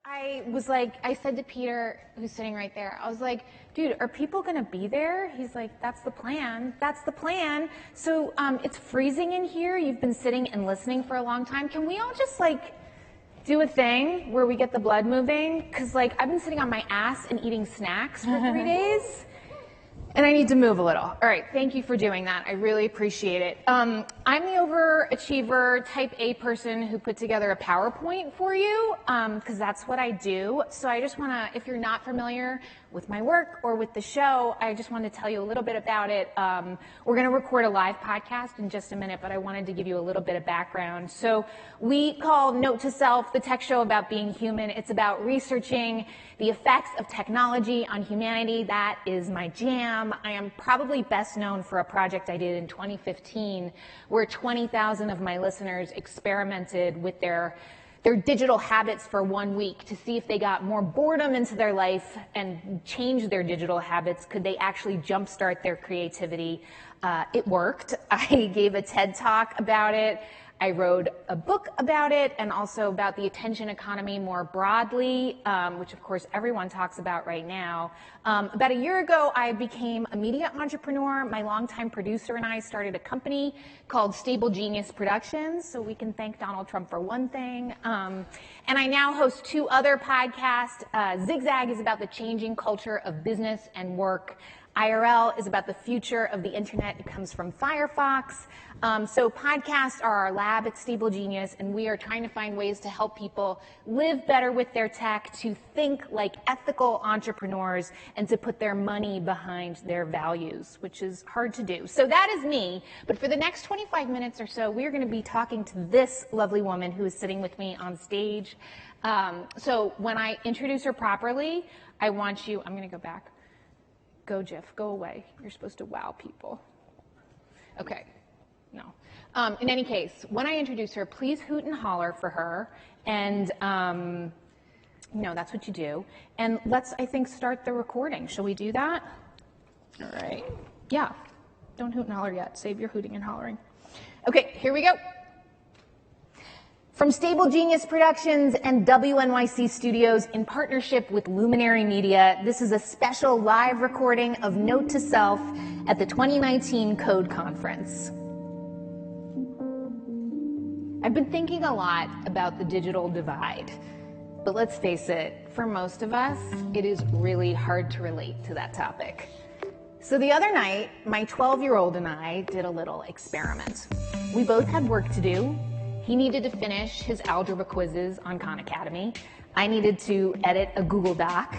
I said to Peter, who's sitting right there, I was like, dude, are people going to be there? He's like, that's the plan. That's the plan. So it's freezing in here. You've been sitting and listening for a long time. Can we all just do a thing where we get the blood moving? Because I've been sitting on my ass and eating snacks for 3 days. And I need to move a little. All right, thank you for doing that. I really appreciate it. I'm the overachiever, type A person who put together a PowerPoint for you, because that's what I do. So I just want to, if you're not familiar with my work or with the show, I just want to tell you a little bit about it. We're going to record a live podcast in just a minute, but I wanted to give you a little bit of background. So we call Note to Self the tech show about being human. It's about researching the effects of technology on humanity. That is my jam. I am probably best known for a project I did in 2015 where 20,000 of my listeners experimented with their digital habits for 1 week to see if they got more boredom into their life and changed their digital habits. Could they actually jumpstart their creativity? It worked. I gave a TED Talk about it. I wrote a book about it, and also about the attention economy more broadly, which of course everyone talks about right now. About a year ago, I became a media entrepreneur. My longtime producer and I started a company called Stable Genius Productions, so we can thank Donald Trump for one thing. And I now host 2 other podcasts. Zigzag is about the changing culture of business and work. IRL is about the future of the internet. It comes from Firefox. So podcasts are our lab at Stable Genius, and we are trying to find ways to help people live better with their tech, to think like ethical entrepreneurs, and to put their money behind their values, which is hard to do. So that is me. But for the next 25 minutes or so, we're going to be talking to this lovely woman who is sitting with me on stage. So when I introduce her properly, I want you, I'm going to go back. Go, Jeff, go away. You're supposed to wow people. Okay, no. In any case, when I introduce her, please hoot and holler for her. And, that's what you do. And let's, I think, start the recording. Shall we do that? All right. Yeah. Don't hoot and holler yet. Save your hooting and hollering. Okay, here we go. From Stable Genius Productions and WNYC Studios in partnership with Luminary Media, this is a special live recording of Note to Self at the 2019 Code Conference. I've been thinking a lot about the digital divide, but let's face it, for most of us, it is really hard to relate to that topic. So the other night, my 12-year-old and I did a little experiment. We both had work to do. He needed to finish his algebra quizzes on Khan Academy. I needed to edit a Google Doc.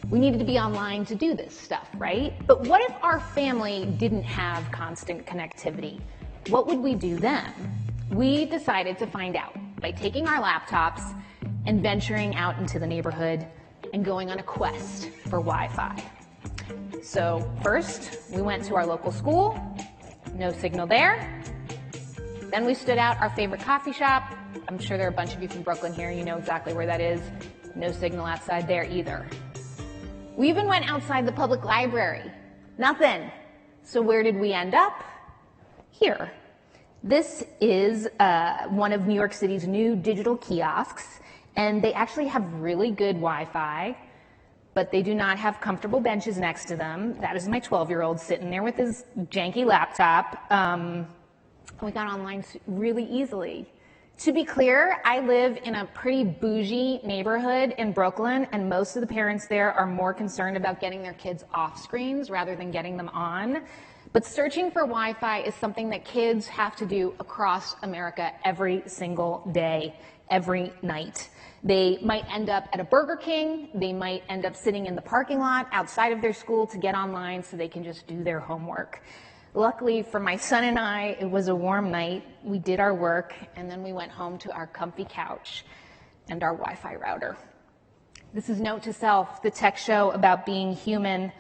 We needed to be online to do this stuff, right? But what if our family didn't have constant connectivity? What would we do then? We decided to find out by taking our laptops and venturing out into the neighborhood and going on a quest for Wi-Fi. So first, we went to our local school. No signal there. Then we stood out our favorite coffee shop. I'm sure there are a bunch of you from Brooklyn here. You know exactly where that is. No signal outside there either. We even went outside the public library. Nothing. So where did we end up? Here. This is one of New York City's new digital kiosks, and they actually have really good Wi-Fi, but they do not have comfortable benches next to them. That is my 12-year-old sitting there with his janky laptop. We got online really easily. To be clear, I live in a pretty bougie neighborhood in Brooklyn, and most of the parents there are more concerned about getting their kids off screens rather than getting them on. But searching for Wi-Fi is something that kids have to do across America every single day, every night. They might end up at a Burger King. They might end up sitting in the parking lot outside of their school to get online so they can just do their homework. Luckily for my son and I, it was a warm night. We did our work, and then we went home to our comfy couch and our Wi-Fi router. This is Note to Self, the tech show about being human.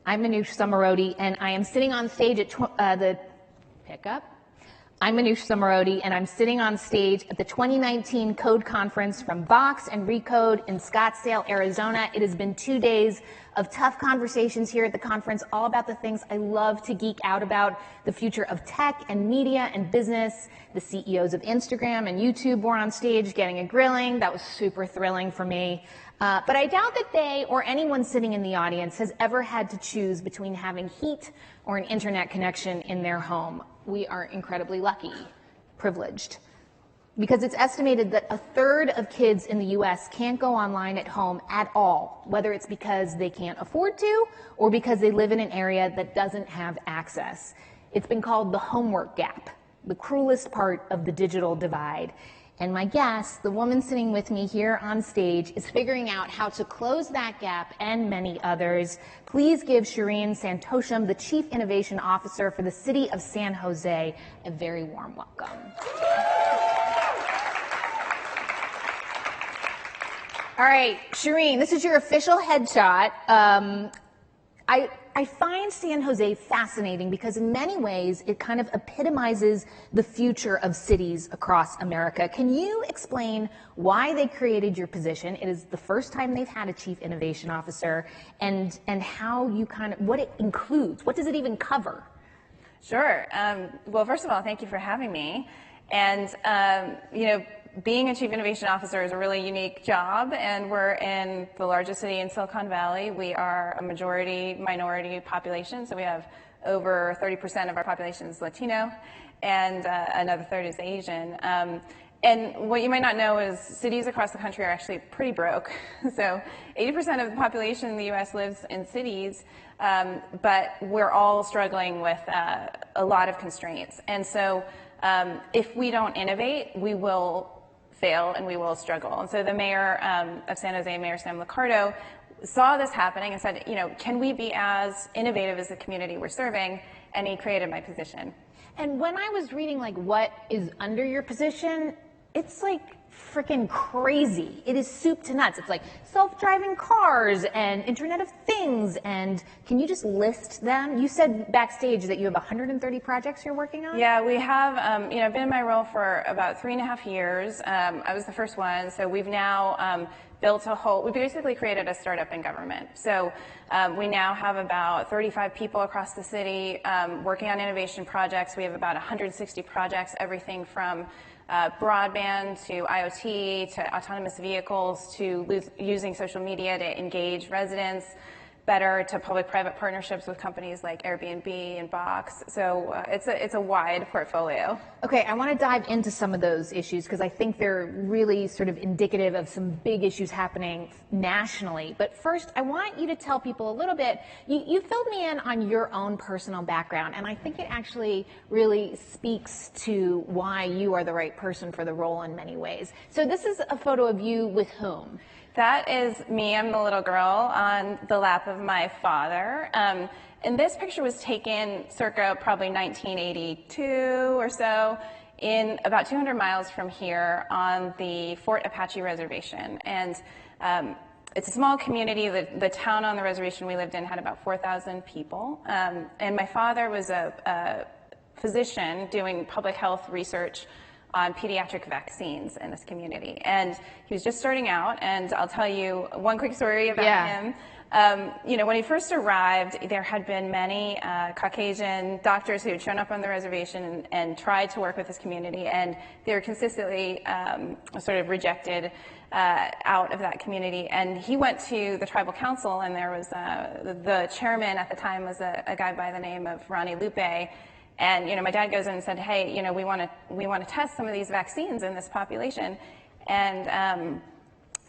I'm Manoush Zomorodi, and I am sitting on stage at the pickup. I'm Manoush Zomorodi, and I'm sitting on stage at the 2019 Code Conference from Vox and Recode in Scottsdale, Arizona. It has been 2 days of tough conversations here at the conference, all about the things I love to geek out about, the future of tech and media and business. The CEOs of Instagram and YouTube were on stage getting a grilling. That was super thrilling for me. But I doubt that they or anyone sitting in the audience has ever had to choose between having heat or an internet connection in their home. We are incredibly lucky, privileged, because it's estimated that a third of kids in the US can't go online at home at all, whether it's because they can't afford to or because they live in an area that doesn't have access. It's been called the homework gap, the cruelest part of the digital divide. And my guest, the woman sitting with me here on stage, is figuring out how to close that gap and many others. Please give Shireen Santosham, the Chief Innovation Officer for the City of San Jose, a very warm welcome. All right, Shireen, this is your official headshot. I find San Jose fascinating because in many ways it kind of epitomizes the future of cities across America. Can you explain why they created your position? It is the first time they've had a Chief Innovation Officer, and how you kind of, what it includes. What does it even cover? Sure. Well, first of all, thank you for having me. And, being a Chief Innovation Officer is a really unique job, and we're in the largest city in Silicon Valley. We are a minority population, so we have over 30% of our population is Latino, and another third is Asian. And what you might not know is cities across the country are actually pretty broke. So 80% of the population in the US lives in cities, but we're all struggling with a lot of constraints. And so if we don't innovate, we will fail and we will struggle. And so the mayor of San Jose, Mayor Sam Liccardo, saw this happening and said, can we be as innovative as the community we're serving? And he created my position. And when I was reading what is under your position, it's freaking crazy. It is soup to nuts. It's self-driving cars and Internet of Things. And can you just list them? You said backstage that you have 130 projects you're working on? Yeah, we have, I've been in my role for about 3.5 years. I was the first one. So we've now we basically created a startup in government. So we now have about 35 people across the city working on innovation projects. We have about 160 projects, everything from broadband to IoT to autonomous vehicles to using social media to engage residents better, to public-private partnerships with companies like Airbnb and Box. So it's a wide portfolio. Okay, I want to dive into some of those issues because I think they're really sort of indicative of some big issues happening nationally. But first, I want you to tell people a little bit. You filled me in on your own personal background, and I think it actually really speaks to why you are the right person for the role in many ways. So this is a photo of you with whom? That is me. I'm the little girl on the lap of my father. And this picture was taken circa probably 1982 or so in about 200 miles from here on the Fort Apache Reservation. And it's a small community. The town on the reservation we lived in had about 4,000 people. And my father was a physician doing public health research on pediatric vaccines in this community. And he was just starting out, and I'll tell you one quick story about him. When he first arrived, there had been many Caucasian doctors who had shown up on the reservation and tried to work with this community, and they were consistently sort of rejected out of that community. And he went to the tribal council, and there was the chairman at the time was a guy by the name of Ronnie Lupe. And my dad goes in and said, hey, we want to test some of these vaccines in this population. And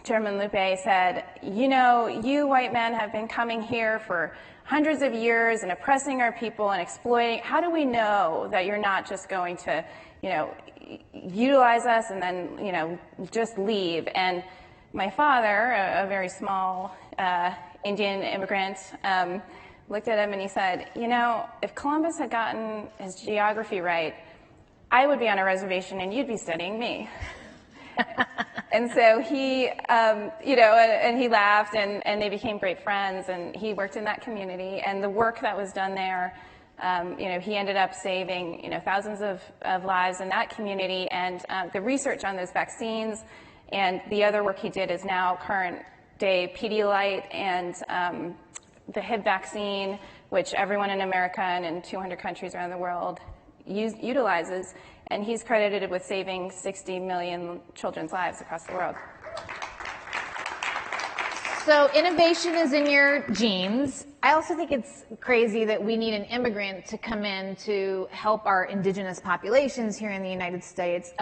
Chairman Lupe said, you white men have been coming here for hundreds of years and oppressing our people and exploiting. How do we know that you're not just going to, utilize us and then, just leave? And my father, a very small Indian immigrant, looked at him and he said, if Columbus had gotten his geography right, I would be on a reservation and you'd be studying me. And so he, and he laughed and they became great friends, and he worked in that community, and the work that was done there He ended up saving, thousands of lives in that community, and the research on those vaccines and the other work he did is now current day Pedialyte and the Hib vaccine, which everyone in America and in 200 countries around the world utilizes, and he's credited with saving 60 million children's lives across the world. So innovation is in your genes. I also think it's crazy that we need an immigrant to come in to help our indigenous populations here in the United States.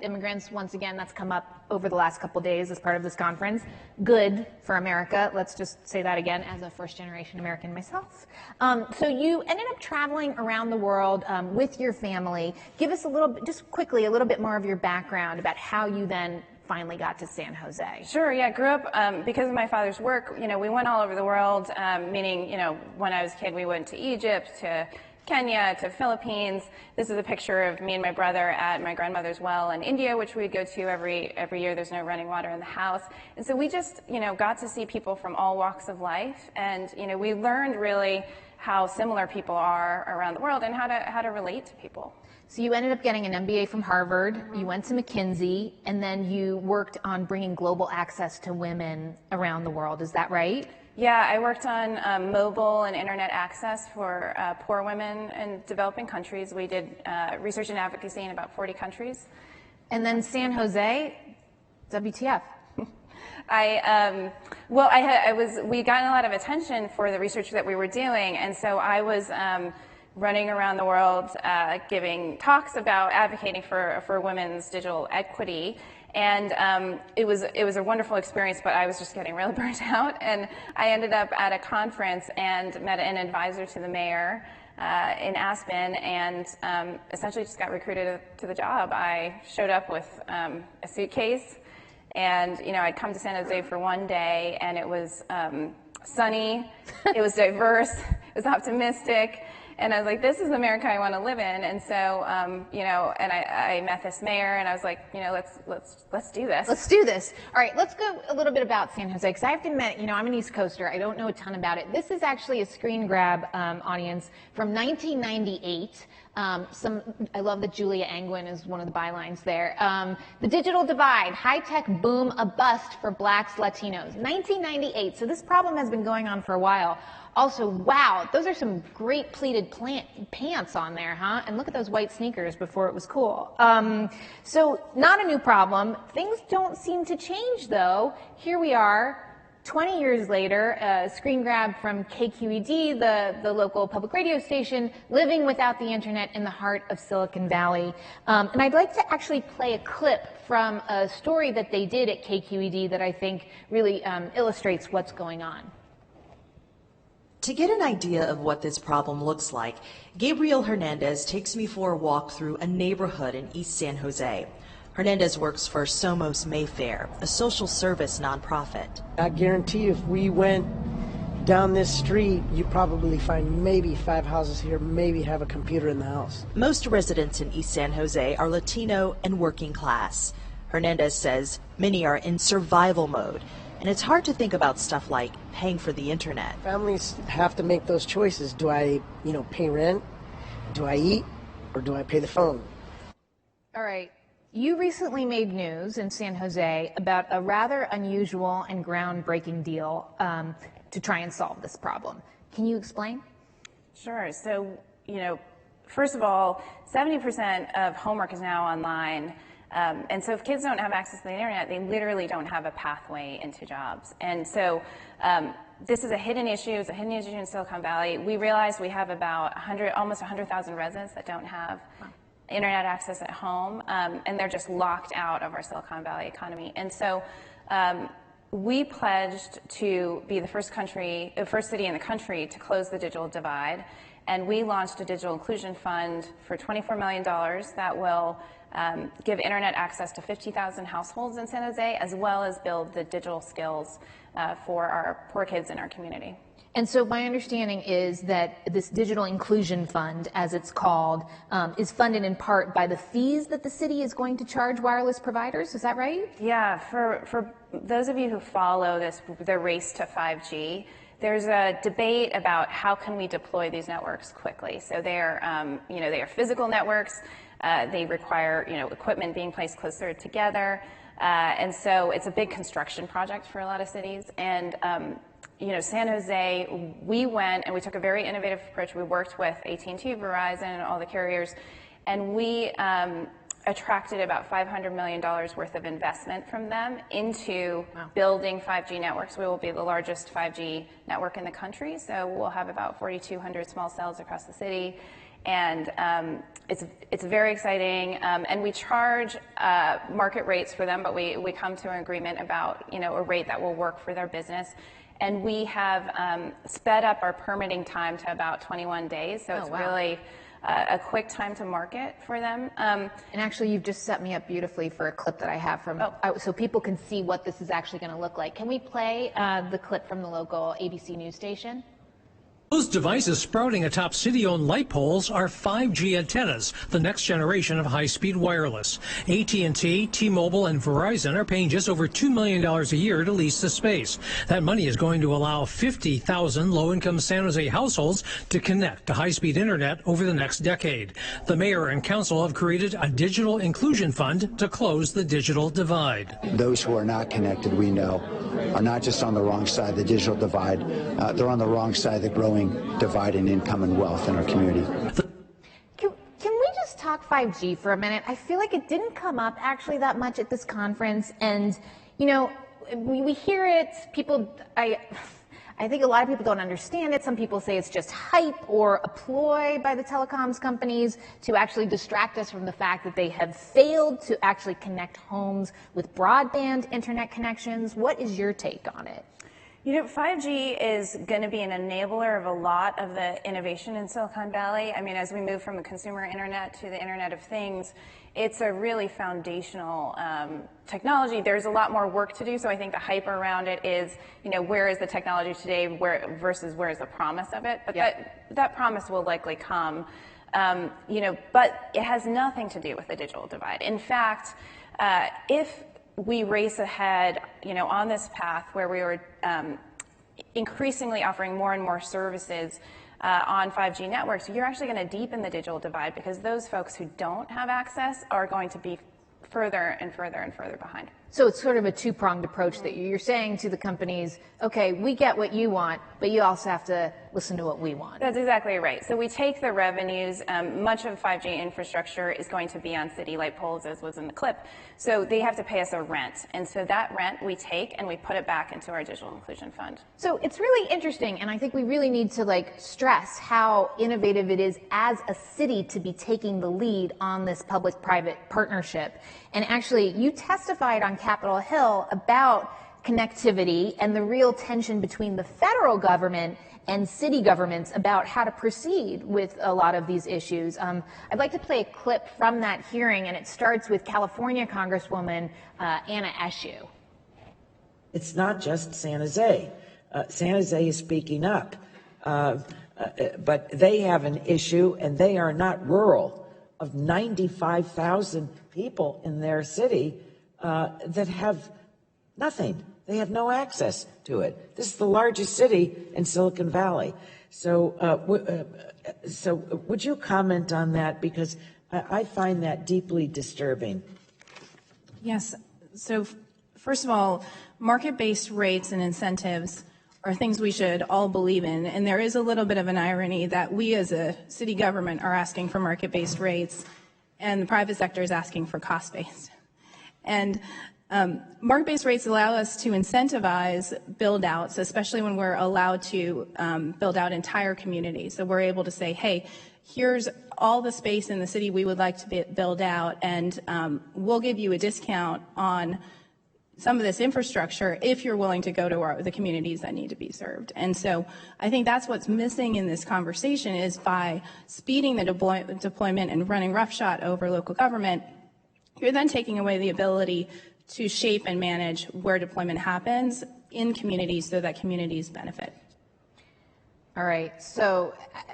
Immigrants, once again, that's come up over the last couple days as part of this conference. Good for America. Let's just say that again as a first-generation American myself. So you ended up traveling around the world with your family. Give us a little bit, just quickly, a little bit more of your background about how you then finally got to San Jose. Sure, yeah, grew up, because of my father's work, we went all over the world, meaning, when I was a kid, we went to Egypt, to Kenya, to Philippines. This is a picture of me and my brother at my grandmother's well in India, which we go to every year. There's no running water in the house. And so we just, got to see people from all walks of life. And, we learned really how similar people are around the world and how to relate to people. So you ended up getting an MBA from Harvard, you went to McKinsey, and then you worked on bringing global access to women around the world. Is that right? Yeah, I worked on mobile and internet access for poor women in developing countries. We did research and advocacy in about 40 countries. And then San Jose, WTF? We got a lot of attention for the research that we were doing, and so I was running around the world giving talks about advocating for women's digital equity. And it was a wonderful experience, but I was just getting really burnt out. And I ended up at a conference and met an advisor to the mayor in Aspen, and essentially just got recruited to the job. I showed up with a suitcase, and I'd come to San Jose for one day, and it was sunny, it was diverse, it was optimistic. And I was like, this is America I want to live in. And so, and I met this mayor, and I was like, let's do this. Let's do this. All right, let's go a little bit about San Jose, because I have to admit, I'm an East Coaster. I don't know a ton about it. This is actually a screen grab audience from 1998. I love that Julia Angwin is one of the bylines there. The digital divide, high-tech boom, a bust for blacks, Latinos. 1998, so this problem has been going on for a while. Also, wow, those are some great pleated pants on there, huh? And look at those white sneakers before it was cool. So not a new problem. Things don't seem to change, though. Here we are, 20 years later, a screen grab from KQED, the local public radio station, living without the internet in the heart of Silicon Valley. And I'd like to actually play a clip from a story that they did at KQED that I think really illustrates what's going on. To get an idea of what this problem looks like, Gabriel Hernandez takes me for a walk through a neighborhood in East San Jose. Hernandez works for Somos Mayfair, a social service nonprofit. I guarantee you, if we went down this street, you'd probably find maybe 5 houses here, maybe have a computer in the house. Most residents in East San Jose are Latino and working class. Hernandez says many are in survival mode, and it's hard to think about stuff like paying for the internet. Families have to make those choices. Do I, pay rent? Do I eat? Or do I pay the phone? All right. You recently made news in San Jose about a rather unusual and groundbreaking deal to try and solve this problem. Can you explain? Sure. So, first of all, 70% of homework is now online. And so if kids don't have access to the internet, they literally don't have a pathway into jobs. And so this is a hidden issue. It's a hidden issue in Silicon Valley. We realized we have about almost 100,000 residents that don't have internet access at home, and they're just locked out of our Silicon Valley economy. And so we pledged to be the first city in the country to close the digital divide. And we launched a digital inclusion fund for $24 million that will give internet access to 50,000 households in San Jose, as well as build the digital skills for our poor kids in our community. And so my understanding is that this digital inclusion fund, as it's called, is funded in part by the fees that the city is going to charge wireless providers. Is that right? Yeah, for those of you who follow the race to 5G, there's a debate about how can we deploy these networks quickly. So they're, they are physical networks. They require, equipment being placed closer together. And so it's a big construction project for a lot of cities. And, San Jose, we went and we took a very innovative approach. We worked with AT&T, Verizon, and all the carriers, and we attracted about $500 million worth of investment from them into building 5G networks. We will be the largest 5G network in the country, so we'll have about 4,200 small cells across the city. And it's very exciting, and we charge market rates for them, but we come to an agreement about a rate that will work for their business. And we have sped up our permitting time to about 21 days, so it's really a quick time to market for them. And actually, you've just set me up beautifully for a clip that I have from, so people can see what this is actually going to look like. Can we play the clip from the local ABC news station? Those devices sprouting atop city-owned light poles are 5G antennas, the next generation of high-speed wireless. AT&T, T-Mobile, and Verizon are paying just over $2 million a year to lease the space. That money is going to allow 50,000 low-income San Jose households to connect to high-speed internet over the next decade. The mayor and council have created a digital inclusion fund to close the digital divide. Those who are not connected, we know, are not just on the wrong side of the digital divide, they're on the wrong side of the growing divide in income and wealth in our community. Can we just talk 5G for a minute? I feel like it didn't come up actually that much at this conference, and we hear it. I think a lot of people don't understand it. Some people say it's just hype or a ploy by the telecoms companies to actually distract us from the fact that they have failed to actually connect homes with broadband internet connections. What is your take on it? 5G is going to be an enabler of a lot of the innovation in Silicon Valley. I mean, as we move from the consumer internet to the Internet of Things, it's a really foundational technology. There's a lot more work to do, so I think the hype around it is, where is the technology today versus where is the promise of it? But that promise will likely come, but it has nothing to do with the digital divide. In fact, if we race ahead, on this path where we were increasingly offering more and more services on 5G networks, you're actually going to deepen the digital divide because those folks who don't have access are going to be further and further and further behind. So it's sort of a two-pronged approach that you're saying to the companies, okay, we get what you want, but you also have to listen to what we want. That's exactly right. So we take the revenues. Much of 5G infrastructure is going to be on city light poles, as was in the clip. So they have to pay us a rent. And so that rent we take and we put it back into our digital inclusion fund. So it's really interesting, and I think we really need to stress how innovative it is as a city to be taking the lead on this public-private partnership. And actually, you testified on Capitol Hill about connectivity and the real tension between the federal government and city governments about how to proceed with a lot of these issues. I'd like to play a clip from that hearing, and it starts with California Congresswoman Anna Eshoo. It's not just San Jose. San Jose is speaking up, but they have an issue, and they are not rural. Of 95,000 people in their city that have nothing. They have no access to it. This is the largest city in Silicon Valley. So would you comment on that? Because I find that deeply disturbing. Yes. So first of all, market-based rates and incentives are things we should all believe in. And there is a little bit of an irony that we as a city government are asking for market-based rates and the private sector is asking for cost-based. And market-based rates allow us to incentivize build-outs, especially when we're allowed to build out entire communities. So we're able to say, hey, here's all the space in the city we would like to build out, and we'll give you a discount on some of this infrastructure if you're willing to go to the communities that need to be served. And so I think that's what's missing in this conversation is by speeding the deployment and running roughshod over local government, you're then taking away the ability to shape and manage where deployment happens in communities so that communities benefit. All right. So,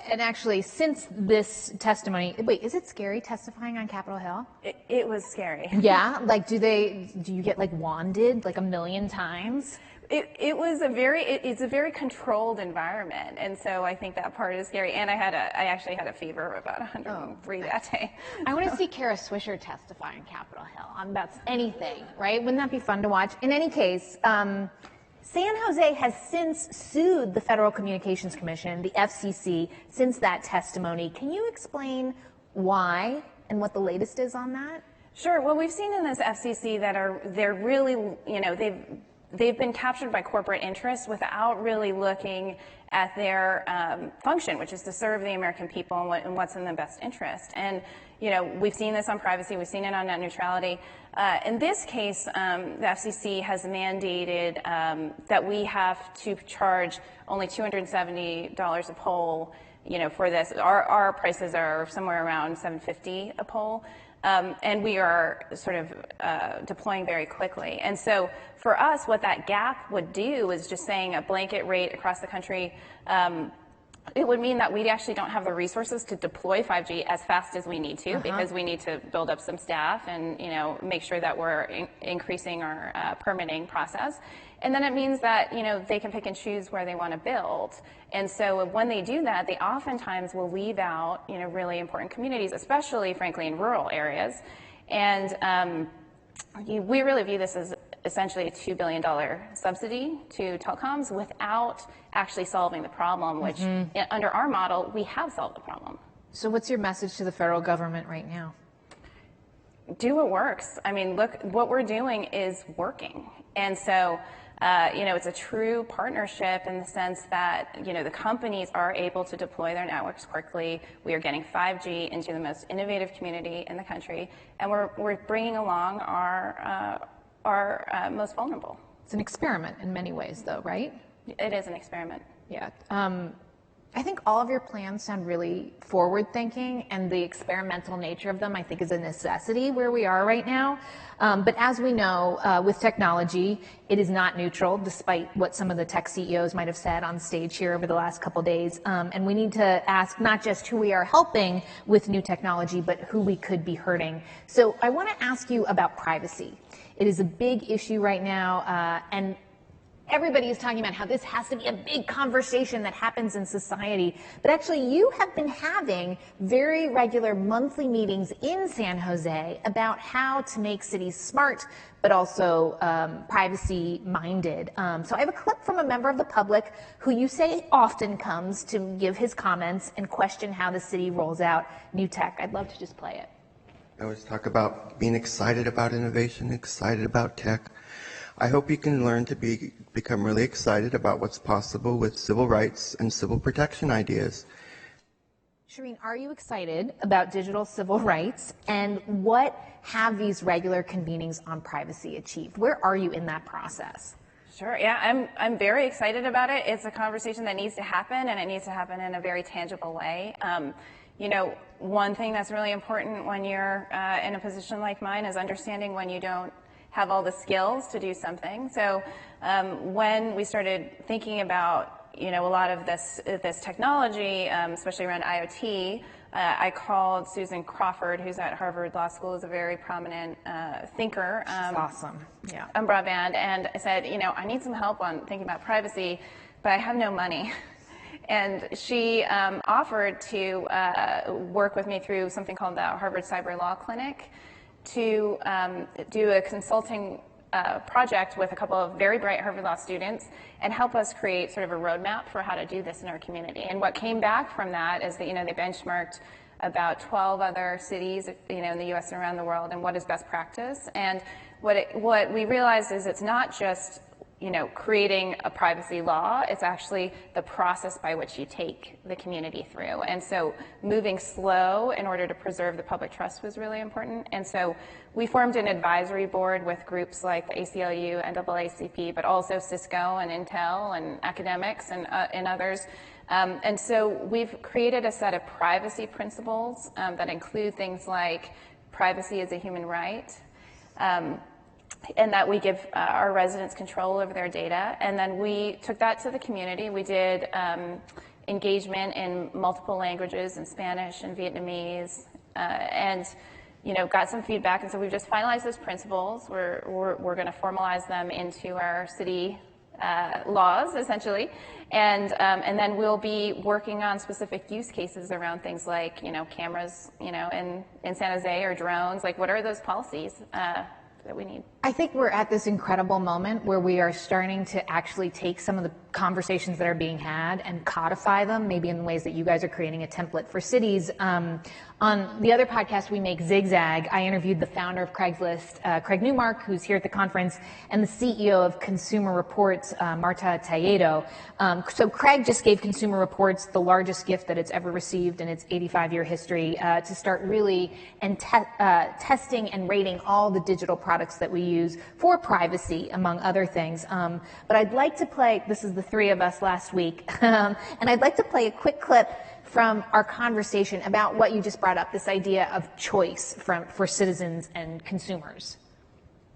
and actually, since this testimony, wait, is it scary testifying on Capitol Hill? It was scary. Yeah. Do you get wanded a million times? It's a very controlled environment, and so I think that part is scary. And I actually had a fever of about 103 that day. I want to see Kara Swisher testify on Capitol Hill on about anything, right? Wouldn't that be fun to watch? In any case, San Jose has since sued the Federal Communications Commission, the FCC, since that testimony. Can you explain why and what the latest is on that? Sure. Well, we've seen in this FCC that they're really, they've been captured by corporate interests without really looking at their function, which is to serve the American people and what's in the best interest. And we've seen this on privacy, we've seen it on net neutrality. In this case, the FCC has mandated that we have to charge only $270 a poll, for this. Our prices are somewhere around $750 a poll. And we are sort of deploying very quickly. And so for us, what that gap would do is just saying a blanket rate across the country. It would mean that we actually don't have the resources to deploy 5G as fast as we need to, because we need to build up some staff and make sure that we're increasing our permitting process. And then it means that they can pick and choose where they want to build. And so when they do that, they oftentimes will leave out really important communities, especially frankly in rural areas. And we really view this as essentially a $2 billion subsidy to telecoms without actually solving the problem, which under our model, we have solved the problem. So what's your message to the federal government right now? Do what works. I mean, look, what we're doing is working. And so, it's a true partnership in the sense that, the companies are able to deploy their networks quickly. We are getting 5G into the most innovative community in the country, and we're bringing along our most vulnerable. It's an experiment in many ways, though, right? It is an experiment. Yeah. I think all of your plans sound really forward-thinking, and the experimental nature of them, I think, is a necessity where we are right now. But as we know, with technology, it is not neutral, despite what some of the tech CEOs might have said on stage here over the last couple days. And we need to ask not just who we are helping with new technology, but who we could be hurting. So I want to ask you about privacy. It is a big issue right now, and everybody is talking about how this has to be a big conversation that happens in society. But actually, you have been having very regular monthly meetings in San Jose about how to make cities smart, but also privacy-minded. So I have a clip from a member of the public who you say often comes to give his comments and question how the city rolls out new tech. I'd love to just play it. I always talk about being excited about innovation, excited about tech. I hope you can learn to become really excited about what's possible with civil rights and civil protection ideas. Shireen, are you excited about digital civil rights, and what have these regular convenings on privacy achieved? Where are you in that process? Sure, yeah, I'm very excited about it. It's a conversation that needs to happen, and it needs to happen in a very tangible way. One thing that's really important when you're in a position like mine is understanding when you don't have all the skills to do something. So when we started thinking about a lot of this technology, especially around IoT, I called Susan Crawford, who's at Harvard Law School, is a very prominent thinker. She's awesome. Yeah. On broadband, and I said, I need some help on thinking about privacy, but I have no money. And she offered to work with me through something called the Harvard Cyber Law Clinic to do a consulting project with a couple of very bright Harvard Law students and help us create sort of a roadmap for how to do this in our community. And what came back from that is that, they benchmarked about 12 other cities, in the U.S. and around the world, and what is best practice. And what we realized is it's not just creating a privacy law, it's actually the process by which you take the community through. And so moving slow in order to preserve the public trust was really important. And so we formed an advisory board with groups like the ACLU, NAACP, but also Cisco and Intel and academics and others. And so we've created a set of privacy principles that include things like privacy as a human right, and that we give our residents control over their data. And then we took that to the community. We did engagement in multiple languages, in Spanish and Vietnamese, and got some feedback. And so we've just finalized those principles. We're going to formalize them into our city laws, essentially. And then we'll be working on specific use cases around things like, cameras, in San Jose, or drones. Like, what are those policies that we need? I think we're at this incredible moment where we are starting to actually take some of the conversations that are being had and codify them, maybe in ways that you guys are creating a template for cities. On the other podcast we make, Zigzag, I interviewed the founder of Craigslist, Craig Newmark, who's here at the conference, and the CEO of Consumer Reports, Marta Talledo. So Craig just gave Consumer Reports the largest gift that it's ever received in its 85-year history, to start really testing and rating all the digital products that we use for privacy, among other things. But I'd like to play, this is the three of us last week, and I'd like to play a quick clip from our conversation about what you just brought up, this idea of choice for citizens and consumers.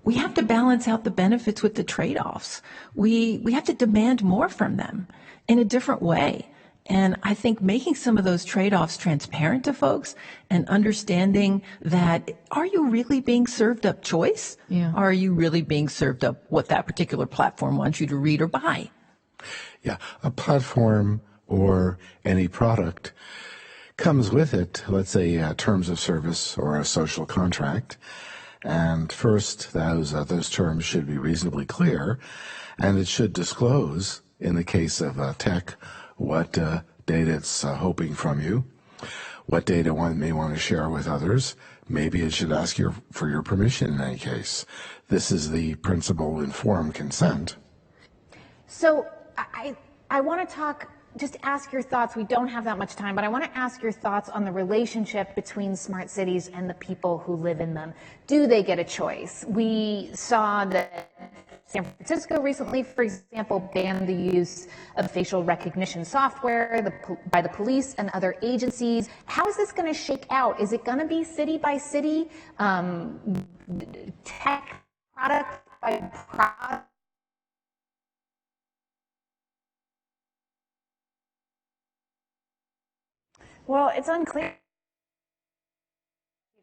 We have to balance out the benefits with the trade-offs. We have to demand more from them in a different way. And I think making some of those trade-offs transparent to folks and understanding that, are you really being served up choice? Yeah. Or are you really being served up what that particular platform wants you to read or buy? Yeah, a platform or any product comes with it, let's say, terms of service or a social contract. And first, those terms should be reasonably clear, and it should disclose, in the case of tech, what data it's hoping from you, what data one may want to share with others. Maybe it should ask for your permission in any case. This is the principle informed consent. So I want to just ask your thoughts. We don't have that much time, but I want to ask your thoughts on the relationship between smart cities and the people who live in them. Do they get a choice? We saw that San Francisco recently, for example, banned the use of facial recognition software by the police and other agencies. How is this going to shake out? Is it going to be city by city, tech product by product? Well, it's unclear.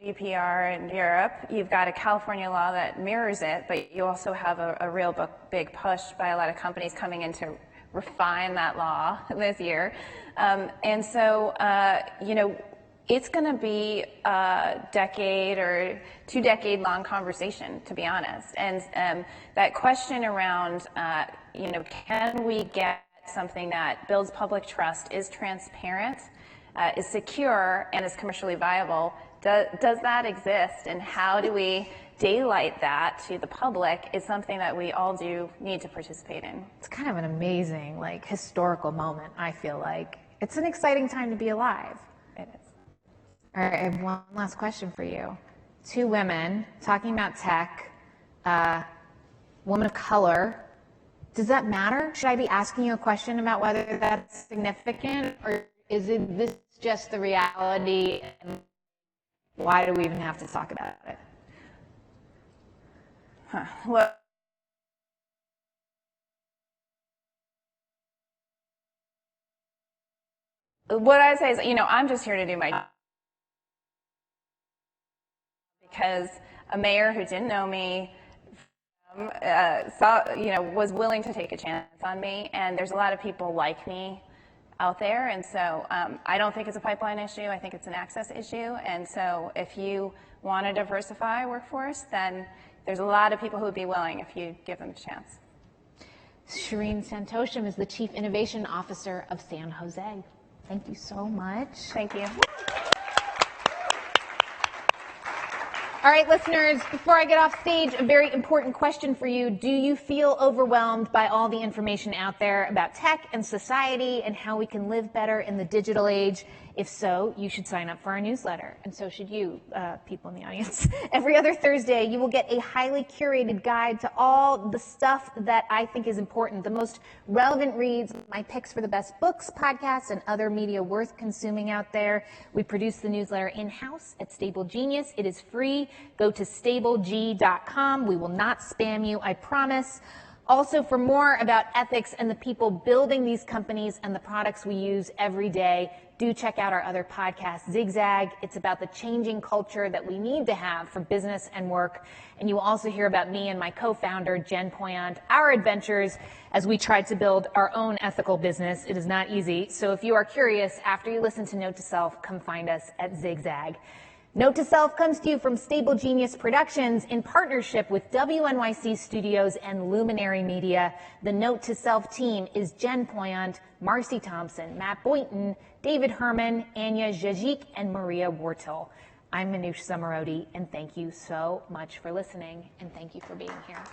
GDPR in Europe, you've got a California law that mirrors it, but you also have a real big push by a lot of companies coming in to refine that law this year. And so, it's going to be a decade or 2-decade long conversation, to be honest. And that question around, can we get something that builds public trust, is transparent, is secure, and is commercially viable? Does that exist, and how do we daylight that to the public is something that we all do need to participate in. It's kind of an amazing, historical moment, I feel like. It's an exciting time to be alive. It is. All right, I have one last question for you. 2 women talking about tech, woman of color. Does that matter? Should I be asking you a question about whether that's significant, or is this just the reality, and why do we even have to talk about it? Well, what I say is, I'm just here to do my job, because a mayor who didn't know me was willing to take a chance on me, and there's a lot of people like me out there, and so I don't think it's a pipeline issue. I think it's an access issue, and so if you want to diversify workforce, then there's a lot of people who would be willing if you give them a chance. Shireen Santosham is the Chief Innovation Officer of San Jose. Thank you so much. Thank you. All right, listeners, before I get off stage, a very important question for you. Do you feel overwhelmed by all the information out there about tech and society and how we can live better in the digital age? If so, you should sign up for our newsletter, and so should you, people in the audience. Every other Thursday, you will get a highly curated guide to all the stuff that I think is important, the most relevant reads, my picks for the best books, podcasts, and other media worth consuming out there. We produce the newsletter in-house at Stable Genius. It is free. Go to StableG.com. We will not spam you, I promise. Also, for more about ethics and the people building these companies and the products we use every day, do check out our other podcast, Zigzag. It's about the changing culture that we need to have for business and work. And you will also hear about me and my co-founder, Jen Poyant, our adventures as we tried to build our own ethical business. It is not easy. So if you are curious, after you listen to Note to Self, come find us at Zigzag. Note to Self comes to you from Stable Genius Productions in partnership with WNYC Studios and Luminary Media. The Note to Self team is Jen Poyant, Marcy Thompson, Matt Boynton, David Herman, Anya Jajic, and Maria Wartel. I'm Manoush Zomorodi, and thank you so much for listening, and thank you for being here.